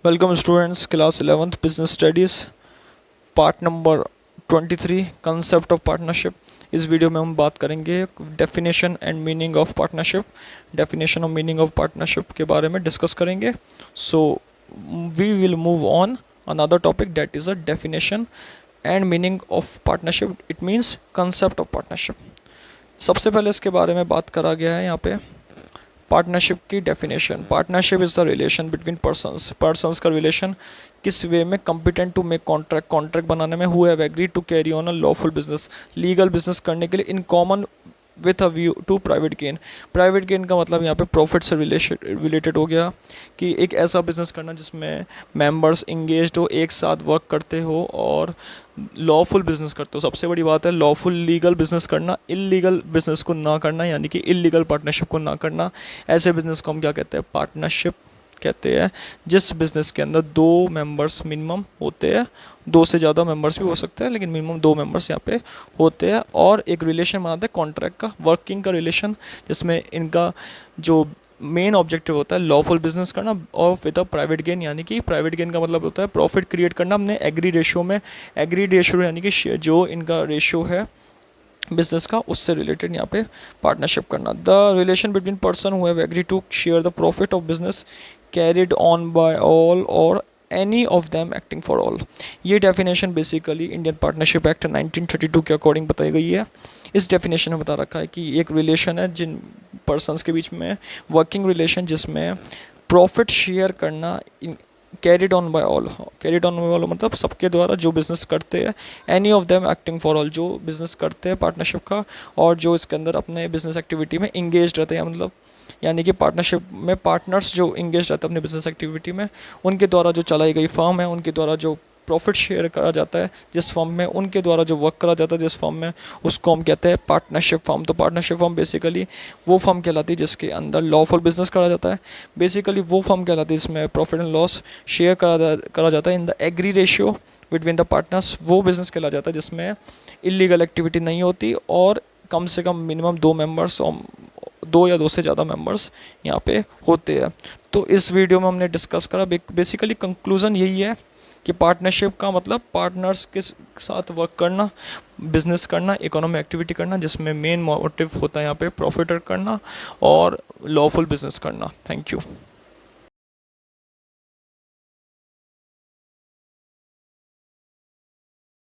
Welcome students, class 11th business studies part number 23 concept of partnership. इस video में हम बात करेंगे definition and meaning of partnership. Definition और मीनिंग ऑफ पार्टनरशिप के बारे में डिस्कस करेंगे। So we will move on another topic, that is a definition and meaning of partnership. It means concept of partnership. सबसे पहले इसके बारे में बात करा गया है यहाँ पे पार्टनरशिप की definition. Partnership is the relation between persons का रिलेशन किस वे में कॉम्पिटेंट टू मेक कॉन्ट्रैक्ट बनाने में, who have agree to carry on a lawful business, legal business करने के लिए in common with a view to private gain. Private gain का मतलब यहाँ पे प्रॉफिट से रिलेटेड हो गया कि एक ऐसा बिजनेस करना जिसमें मेंबर्स इंगेज्ड हो, एक साथ वर्क करते हो और लॉफुल बिजनेस करते हो। सबसे बड़ी बात है लॉफुल, लीगल बिजनेस करना, इलीगल बिजनेस को ना करना, यानी कि इलीगल पार्टनरशिप को ना करना। ऐसे बिजनेस को हम क्या कहते हैं? पार्टनरशिप कहते हैं। जिस बिज़नेस के अंदर 2 मेंबर्स मिनिमम होते हैं, 2 से ज़्यादा मेंबर्स भी हो सकते हैं लेकिन मिनिमम 2 मेंबर्स यहाँ पे होते हैं, और एक रिलेशन बनाते हैं कॉन्ट्रैक्ट का, वर्किंग का रिलेशन, जिसमें इनका जो मेन ऑब्जेक्टिव होता है लॉफुल बिजनेस करना और विद अ प्राइवेट गेन, यानी कि प्राइवेट गेन का मतलब होता है प्रॉफिट क्रिएट करना अपने एग्री रेशियो में। एग्री रेशियो यानी कि जो इनका रेशियो है बिजनेस का, उससे रिलेटेड यहाँ पे पार्टनरशिप करना। The relation between person who have agree to share the profit of business carried on by all और any of them acting for all. ये definition basically Indian partnership act 1932 के according बताई गई है। इस डेफिनेशन में बता रखा है कि एक रिलेशन है जिन पर्सनस के बीच में, वर्किंग रिलेशन जिसमें प्रॉफिट शेयर करना carried on by all. Carried on by all मतलब सबके द्वारा जो बिजनेस करते हैं, any of them acting for all, जो बिजनेस करते हैं पार्टनरशिप का और जो इसके अंदर अपने बिजनेस एक्टिविटी में इंगेज रहते हैं, मतलब यानी कि पार्टनरशिप में पार्टनर्स जो इंगेज रहते हैं अपने बिजनेस एक्टिविटी में, उनके द्वारा जो चलाई गई फर्म है, उनके द्वारा जो प्रॉफिट शेयर करा जाता है जिस फर्म में, उनके द्वारा जो वर्क करा जाता है जिस फर्म में, उसको हम कहते हैं पार्टनरशिप फर्म। तो पार्टनरशिप फर्म बेसिकली वो फर्म कहलाती है जिसके अंदर लॉफुल बिजनेस करा जाता है। बेसिकली वो फर्म कहलाती है जिसमें प्रॉफिट एंड लॉस शेयर करा जाता है in the agree ratio between the partners. वो बिजनेस कहला जाता है जिसमें इलीगल एक्टिविटी नहीं होती और कम से कम मिनिमम 2 मेंबर्स, 2 या 2 से ज़्यादा मेंबर्स यहाँ पे होते हैं। तो इस वीडियो में हमने डिस्कस करा, बेसिकली कंक्लूज़न यही है कि पार्टनरशिप का मतलब पार्टनर्स के साथ वर्क करना, बिजनेस करना, इकोनॉमिक एक्टिविटी करना, जिसमें मेन मोटिव होता है यहाँ पे प्रॉफिट करना और लॉफुल बिजनेस करना। Thank you.